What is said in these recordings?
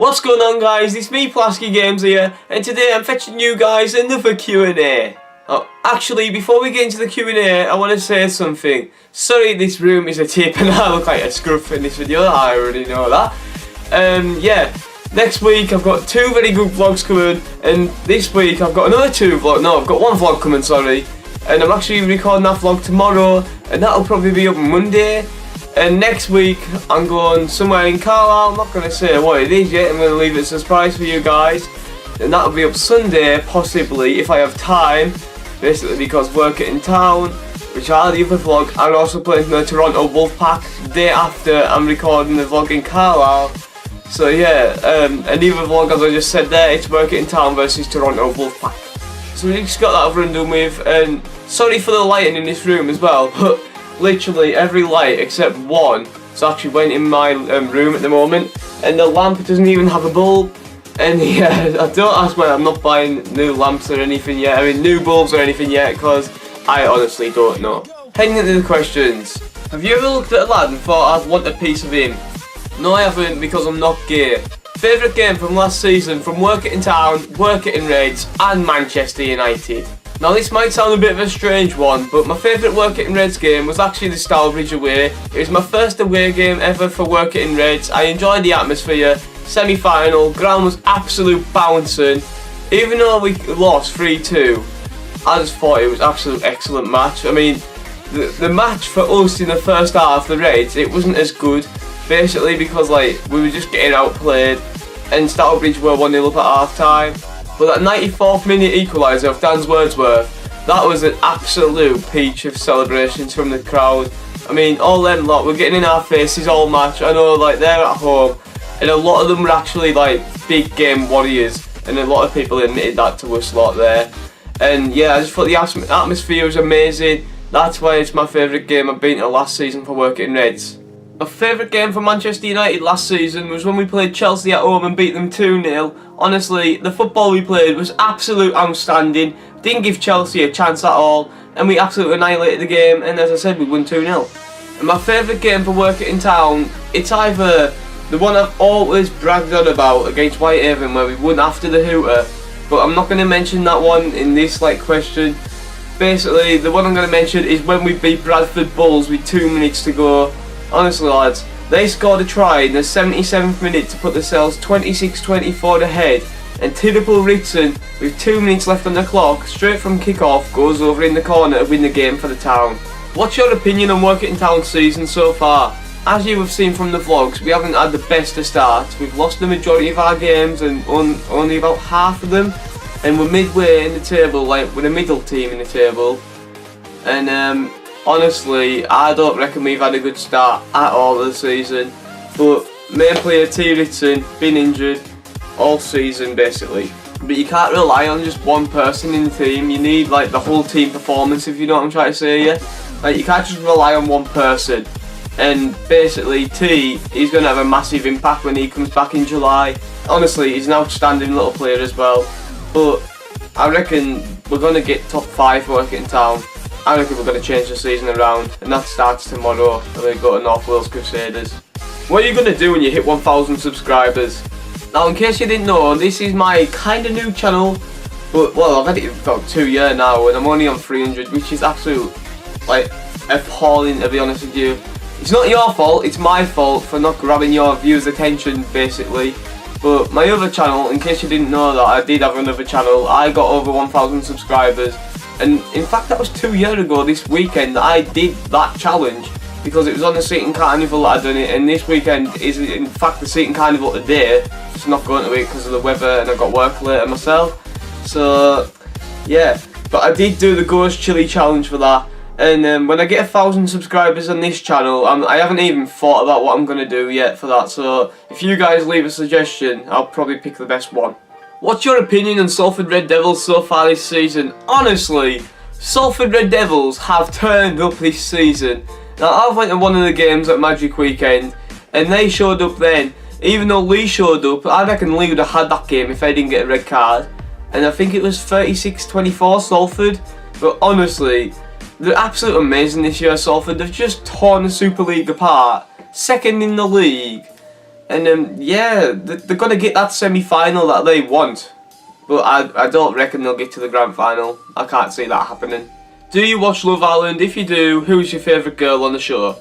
What's going on, guys? It's me, PLASKY GAMES here, and today I'm fetching you guys another Q&A. Oh, actually, before we get into the Q&A, I want to say something. Sorry, this room is a tip and I look like a scruff in this video, I already know that. Yeah, next week I've got two very good vlogs coming, and this week I've got another I've got one vlog coming, sorry. And I'm actually recording that vlog tomorrow, and that'll probably be up Monday. And next week I'm going somewhere in Carlisle. I'm not going to say what it is yet, I'm going to leave it as a surprise for you guys. And that'll be up Sunday, possibly, if I have time. Basically because work it in town, which are the other vlog. I'm also playing the Toronto Wolfpack. The day after I'm recording the vlog in Carlisle. So yeah, and the other vlog, as I just said there, it's work it in town versus Toronto Wolfpack. So we just got that over and done with, and sorry for the lighting in this room as well, but literally every light except one so actually went in my room at the moment, and the lamp doesn't even have a bulb. And yeah, don't ask why I'm not buying new lamps or anything yet, I mean new bulbs or anything yet, because I honestly don't know. Heading into the questions. Have you ever looked at a lad and thought I'd want a piece of him? No, I haven't, because I'm not gay. Favourite game from last season from Work It in Town, Work It in Reds and Manchester United. Now this might sound a bit of a strange one, but my favourite Work It in Reds game was actually the Stourbridge away. It was my first away game ever for Work It in Reds. I enjoyed the atmosphere. Semi-final, ground was absolute bouncing. Even though we lost 3-2, I just thought it was absolute excellent match. I mean, the match for us in the first half, the Reds, it wasn't as good. Basically because like we were just getting outplayed, and Stourbridge were 1-0 up at half time. But that 94th minute equaliser of Dan Wordsworth, that was an absolute peach of celebrations from the crowd. I mean, all them lot were getting in our faces all match. I know, like, they're at home, and a lot of them were actually like big game warriors, and a lot of people admitted that to us lot there. And yeah, I just thought the atmosphere was amazing. That's why it's my favourite game I've been to last season for Work It in Reds. My favourite game for Manchester United last season was when we played Chelsea at home and beat them 2-0. Honestly, the football we played was absolute outstanding. Didn't give Chelsea a chance at all, and we absolutely annihilated the game, and as I said, we won 2-0. And my favourite game for Work It in Town, it's either the one I've always bragged on about against Whitehaven where we won after the hooter, but I'm not going to mention that one in this question. Basically, the one I'm going to mention is when we beat Bradford Bulls with 2 minutes to go. Honestly lads, they scored a try in the 77th minute to put themselves 26-24 ahead, and Tidipal Ritson, with 2 minutes left on the clock, straight from kick-off, goes over in the corner to win the game for the town. What's your opinion on Work It in Town season so far? As you have seen from the vlogs, we haven't had the best of starts. We've lost the majority of our games and only about half of them, and we're midway in the table, like we're a middle team in the table. And honestly, I don't reckon we've had a good start at all this season, but main player T. Ritson been injured all season basically. But you can't rely on just one person in the team, you need like the whole team performance, if you know what I'm trying to say here. Like, you can't just rely on one person, and basically T, he's going to have a massive impact when he comes back in July. Honestly, he's an outstanding little player as well, but I reckon we're going to get top 5 Work It in Town. I reckon we're going to change the season around, and that starts tomorrow when we go to North Wales Crusaders. What are you going to do when you hit 1,000 subscribers? Now, in case you didn't know, this is my kind of new channel, but well, I've had it for about 2 years now, and I'm only on 300, which is absolute, like, appalling, to be honest with you. It's not your fault, it's my fault for not grabbing your viewers' attention, basically. But my other channel, in case you didn't know that, I did have another channel. I got over 1,000 subscribers. And in fact, that was 2 years ago this weekend that I did that challenge, because it was on the Seaton Carnival that I done it, and this weekend is in fact the Seaton Carnival today. Just not going to it because of the weather, and I've got work later myself. So yeah, but I did do the Ghost Chili challenge for that, and when I get 1,000 subscribers on this channel, I haven't even thought about what I'm going to do yet for that, so if you guys leave a suggestion, I'll probably pick the best one. What's your opinion on Salford Red Devils so far this season? Honestly, Salford Red Devils have turned up this season. Now, I went to one of the games at Magic Weekend, and they showed up then. Even though Lee showed up, I reckon Lee would have had that game if they didn't get a red card. And I think it was 36-24 Salford. But honestly, they're absolutely amazing this year, Salford. They've just torn the Super League apart. Second in the league. And yeah, they're going to get that semi-final that they want. But I don't reckon they'll get to the grand final. I can't see that happening. Do you watch Love Island? If you do, who's your favourite girl on the show?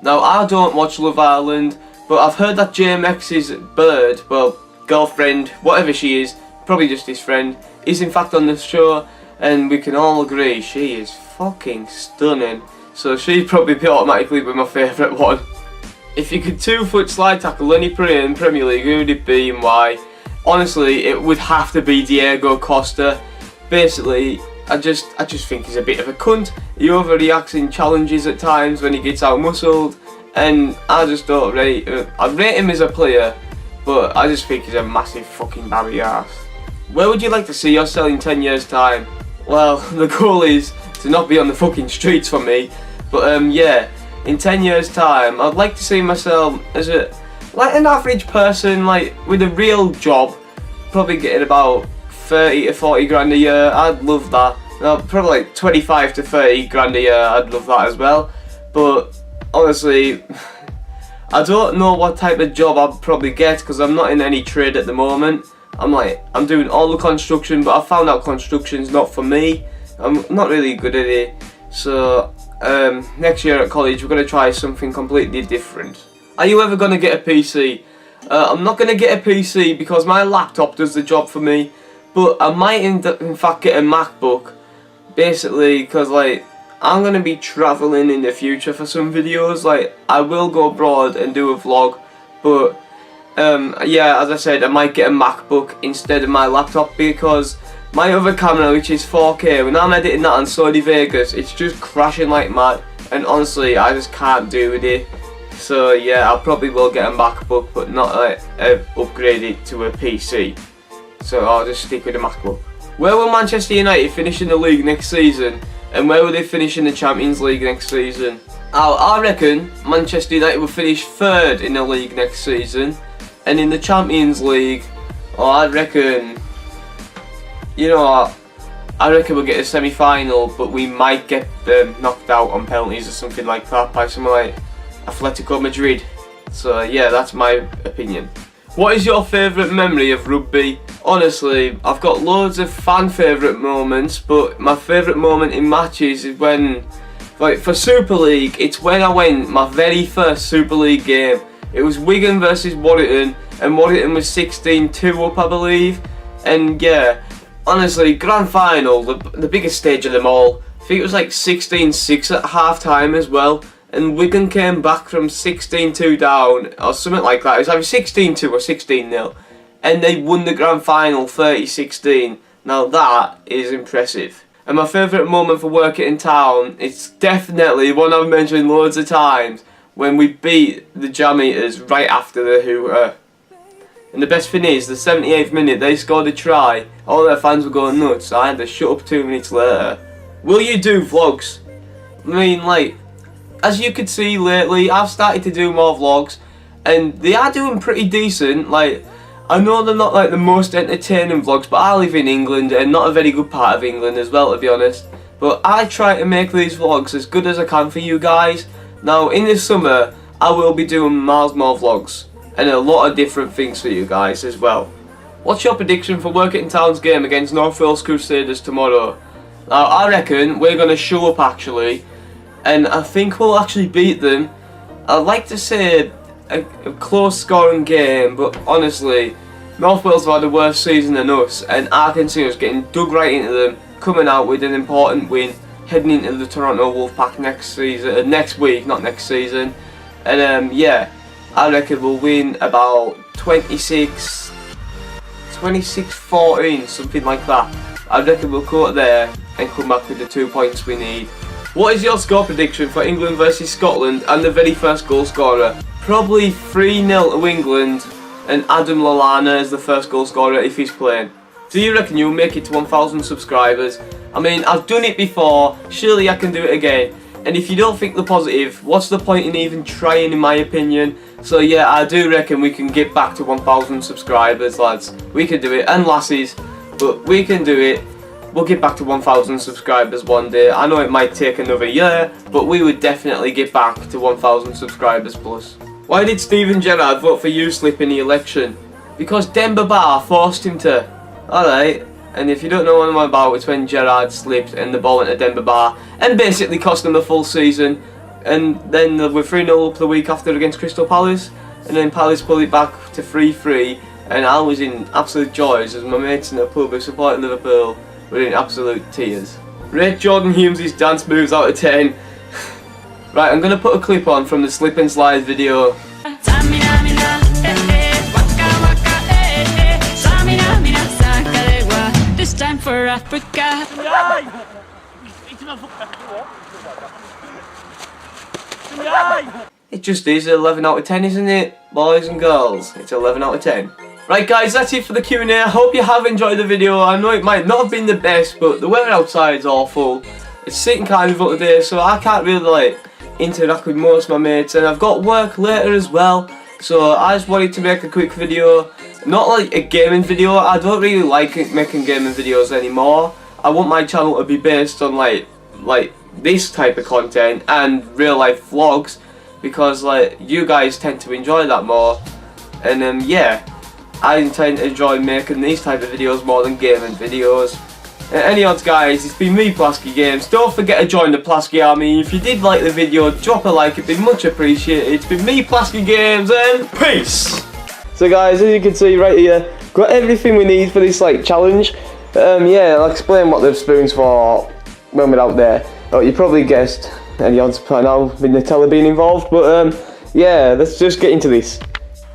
Now, I don't watch Love Island, but I've heard that JMX's bird, well, girlfriend, whatever she is, probably just his friend, is in fact on the show, and we can all agree she is fucking stunning. So she'd probably be automatically my favourite one. If you could 2-foot slide tackle any player in Premier League, who would it be and why? Honestly, it would have to be Diego Costa. Basically, I just think he's a bit of a cunt. He overreacts in challenges at times when he gets out-muscled, and I just don't rate him. I rate him as a player, but I just think he's a massive fucking babby ass. Where would you like to see yourself in 10 years' time? Well, the goal is to not be on the fucking streets for me, but yeah, in 10 years' time, I'd like to see myself as like an average person, like with a real job, probably getting about 30 to 40 grand a year. I'd love that. No, probably like 25 to 30 grand a year. I'd love that as well. But honestly, I don't know what type of job I'd probably get because I'm not in any trade at the moment. I'm doing all the construction, but I found out construction's not for me. I'm not really good at it. So next year at college, we're gonna try something completely different. Are you ever gonna get a PC? I'm not gonna get a PC because my laptop does the job for me. But I might in fact get a MacBook, basically because like I'm going to be travelling in the future for some videos. Like I will go abroad and do a vlog, but yeah, as I said, I might get a MacBook instead of my laptop because my other camera, which is 4K, when I'm editing that on Sony Vegas, it's just crashing like mad, and honestly I just can't do with it. So yeah, I probably will get a MacBook, but not like upgrade it to a PC. So I'll just stick with the MacBook. Where will Manchester United finish in the league next season? And where will they finish in the Champions League next season? I reckon Manchester United will finish 3rd in the league next season. And in the Champions League, I reckon, you know what, I reckon we'll get a semi-final, but we might get knocked out on penalties or something like that by someone like Atletico Madrid. So yeah, that's my opinion. What is your favourite memory of rugby? Honestly, I've got loads of fan favourite moments, but my favourite moment in matches is when, like for Super League, it's when I went my very first Super League game. It was Wigan versus Warrington, and Warrington was 16-2 up, I believe. And yeah, honestly, grand final, the biggest stage of them all. I think it was like 16-6 at half time as well. And Wigan came back from 16-2 down, or something like that. It was either 16-2 or 16-0. And they won the grand final 30-16. Now that is impressive. And my favourite moment for working in town, it's definitely one I've mentioned loads of times, when we beat the Jam Eaters right after the hooter. And the best thing is, the 78th minute they scored a try, all their fans were going nuts, so I had to shut up 2 minutes later. Will you do vlogs? I mean, like, as you could see lately, I've started to do more vlogs, and they are doing pretty decent. Like, I know they're not like the most entertaining vlogs, but I live in England, and not a very good part of England as well, to be honest. But I try to make these vlogs as good as I can for you guys. Now, in the summer, I will be doing miles more vlogs, and a lot of different things for you guys as well. What's your prediction for Working Town's game against North Wales Crusaders tomorrow? Now, I reckon we're going to show up actually, and I think we'll actually beat them. I'd like to say a close scoring game, but honestly, North Wales have had a worse season than us, and I can see us getting dug right into them, coming out with an important win, heading into the Toronto Wolfpack next week, not next season. And yeah, I reckon we'll win about 26-14, something like that. I reckon we'll go out there and come back with the 2 points we need. What is your score prediction for England versus Scotland and the very first goal scorer? Probably 3-0 to England, and Adam Lallana is the first goal scorer if he's playing. Do you reckon you'll make it to 1,000 subscribers? I mean, I've done it before, surely I can do it again. And if you don't think the positive, what's the point in even trying, in my opinion? So yeah, I do reckon we can get back to 1,000 subscribers, lads. We can do it, and lassies, but we can do it. We'll get back to 1,000 subscribers one day. I know it might take another year, but we would definitely get back to 1,000 subscribers plus. Why did Steven Gerrard vote for you slip in the election? Because Demba Ba forced him to. Alright, and if you don't know what I'm about, it's when Gerrard slipped and the ball went to Demba Ba and basically cost them the full season. And then they were 3-0 up the week after against Crystal Palace, and then Palace pulled it back to 3-3, and I was in absolute joys as my mates in the pub who supported Liverpool were in absolute tears. Rate Jordan Humes' dance moves out of 10. Right, I'm going to put a clip on from the slip and slide video. This time for Africa. It just is 11 out of 10, isn't it, boys and girls? It's 11 out of 10. Right guys, that's it for the Q&A. I hope you have enjoyed the video. I know it might not have been the best, but the weather outside is awful. It's sitting carnival today, so I can't really like interact with most of my mates, and I've got work later as well. So I just wanted to make a quick video. Not like a gaming video. I don't really like making gaming videos anymore. I want my channel to be based on like this type of content and real life vlogs, because like you guys tend to enjoy that more. And yeah, I tend to enjoy making these type of videos more than gaming videos. Any odds guys, it's been me, Plasky Games. Don't forget to join the Plasky Army. If you did like the video, drop a like, it'd be much appreciated. It's been me, Plasky Games, and peace! So guys, as you can see right here, got everything we need for this like challenge. Yeah, I'll explain what the spoon's for when we're out there. Oh, you probably guessed any odds by now with Nutella being involved, but yeah, let's just get into this.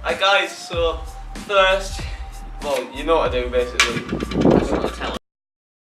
Hi guys, so first, well, you know what to do basically.